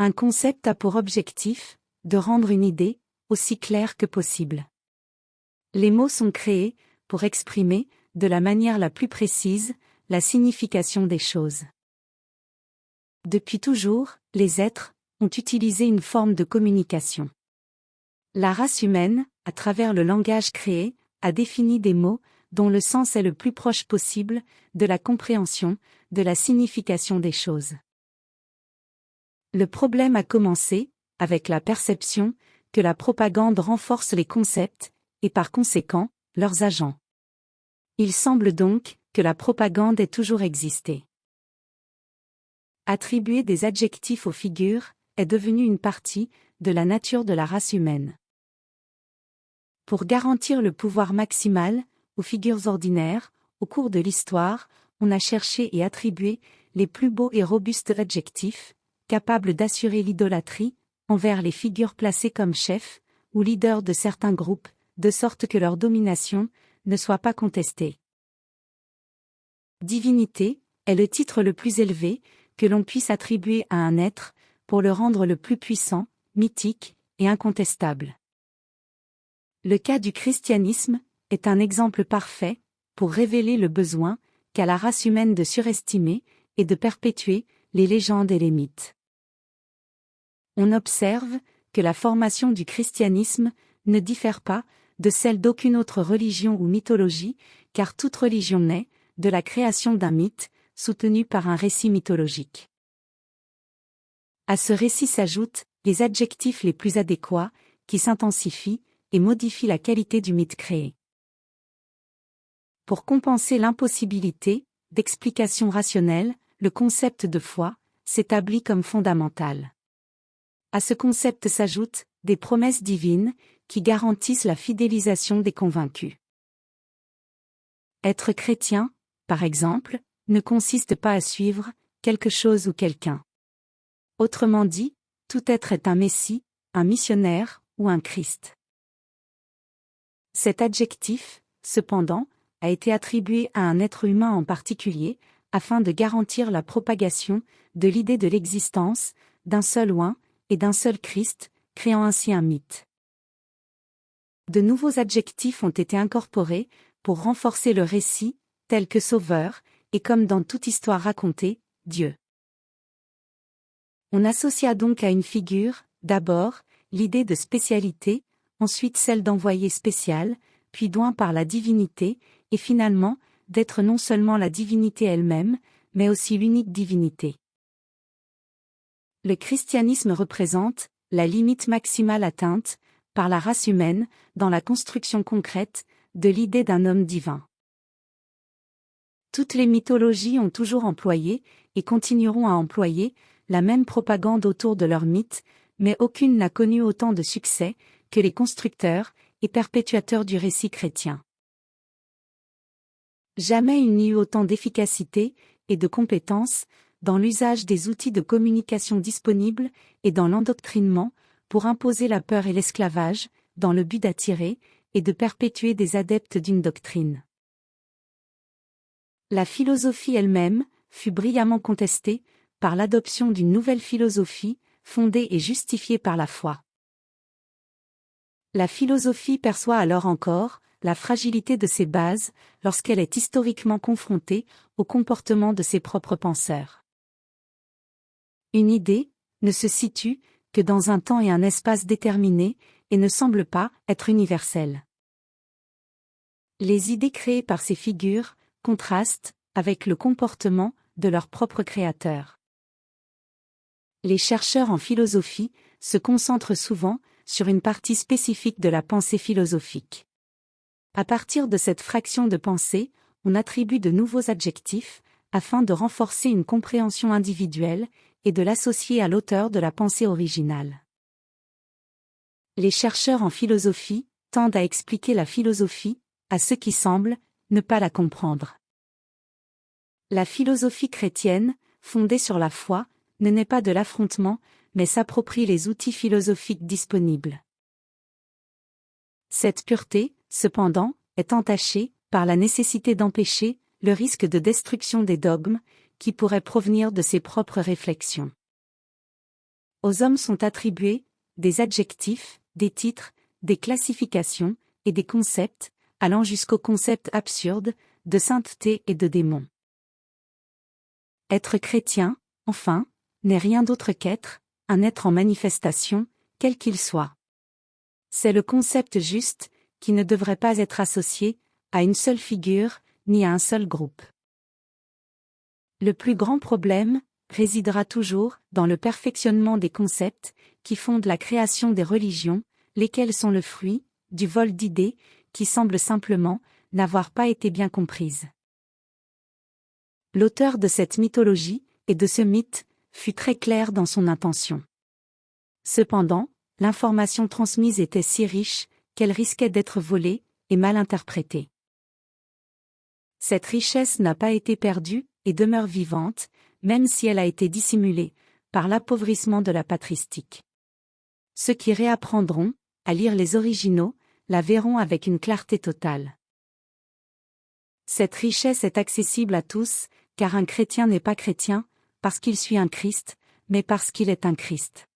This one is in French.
Un concept a pour objectif de rendre une idée aussi claire que possible. Les mots sont créés pour exprimer, de la manière la plus précise, la signification des choses. Depuis toujours, les êtres ont utilisé une forme de communication. La race humaine, à travers le langage créé, a défini des mots dont le sens est le plus proche possible de la compréhension, de la signification des choses. Le problème a commencé avec la perception que la propagande renforce les concepts, et par conséquent, leurs agents. Il semble donc que la propagande ait toujours existé. Attribuer des adjectifs aux figures est devenu une partie de la nature de la race humaine. Pour garantir le pouvoir maximal aux figures ordinaires, au cours de l'histoire, on a cherché et attribué les plus beaux et robustes adjectifs, capables d'assurer l'idolâtrie envers les figures placées comme chefs ou leaders de certains groupes, de sorte que leur domination ne soit pas contestée. Divinité est le titre le plus élevé que l'on puisse attribuer à un être, pour le rendre le plus puissant, mythique et incontestable. Le cas du christianisme est un exemple parfait pour révéler le besoin qu'a la race humaine de surestimer et de perpétuer les légendes et les mythes. On observe que la formation du christianisme ne diffère pas de celle d'aucune autre religion ou mythologie, car toute religion naît de la création d'un mythe, soutenu par un récit mythologique. À ce récit s'ajoutent les adjectifs les plus adéquats, qui s'intensifient et modifient la qualité du mythe créé. Pour compenser l'impossibilité d'explication rationnelle, le concept de foi s'établit comme fondamental. À ce concept s'ajoutent des promesses divines qui garantissent la fidélisation des convaincus. Être chrétien, par exemple, ne consiste pas à suivre quelque chose ou quelqu'un. Autrement dit, tout être est un Messie, un missionnaire ou un Christ. Cet adjectif, cependant, a été attribué à un être humain en particulier, afin de garantir la propagation de l'idée de l'existence d'un seul oint et d'un seul Christ, créant ainsi un mythe. De nouveaux adjectifs ont été incorporés pour renforcer le récit, tel que Sauveur, et comme dans toute histoire racontée, Dieu. On associa donc à une figure, d'abord, l'idée de spécialité, ensuite celle d'envoyé spécial, puis d'oint par la divinité, et finalement, d'être non seulement la divinité elle-même, mais aussi l'unique divinité. Le christianisme représente la limite maximale atteinte par la race humaine dans la construction concrète de l'idée d'un homme divin. Toutes les mythologies ont toujours employé, et continueront à employer, la même propagande autour de leurs mythes, mais aucune n'a connu autant de succès que les constructeurs et perpétuateurs du récit chrétien. Jamais il n'y eut autant d'efficacité et de compétence dans l'usage des outils de communication disponibles et dans l'endoctrinement pour imposer la peur et l'esclavage, dans le but d'attirer et de perpétuer des adeptes d'une doctrine. La philosophie elle-même fut brillamment contestée par l'adoption d'une nouvelle philosophie, fondée et justifiée par la foi. La philosophie perçoit alors encore la fragilité de ses bases lorsqu'elle est historiquement confrontée au comportement de ses propres penseurs. Une idée ne se situe que dans un temps et un espace déterminés et ne semble pas être universelle. Les idées créées par ces figures contrastent avec le comportement de leurs propres créateurs. Les chercheurs en philosophie se concentrent souvent sur une partie spécifique de la pensée philosophique. À partir de cette fraction de pensée, on attribue de nouveaux adjectifs, afin de renforcer une compréhension individuelle et de l'associer à l'auteur de la pensée originale. Les chercheurs en philosophie tendent à expliquer la philosophie à ceux qui semblent ne pas la comprendre. La philosophie chrétienne, fondée sur la foi, ne naît pas de l'affrontement, mais s'approprie les outils philosophiques disponibles. Cette pureté, cependant, est entachée par la nécessité d'empêcher le risque de destruction des dogmes, qui pourraient provenir de ses propres réflexions. Aux hommes sont attribués des adjectifs, des titres, des classifications et des concepts, allant jusqu'aux concepts absurdes de sainteté et de démon. Être chrétien, enfin, n'est rien d'autre qu'être, un être en manifestation, quel qu'il soit. C'est le concept juste, qui ne devrait pas être associé à une seule figure, ni à un seul groupe. Le plus grand problème résidera toujours dans le perfectionnement des concepts qui fondent la création des religions, lesquelles sont le fruit du vol d'idées qui semblent simplement n'avoir pas été bien comprises. L'auteur de cette mythologie et de ce mythe fut très clair dans son intention. Cependant, l'information transmise était si riche qu'elle risquait d'être volée et mal interprétée. Cette richesse n'a pas été perdue et demeure vivante, même si elle a été dissimulée par l'appauvrissement de la patristique. Ceux qui réapprendront à lire les originaux la verront avec une clarté totale. Cette richesse est accessible à tous, car un chrétien n'est pas chrétien parce qu'il suit un Christ, mais parce qu'il est un Christ.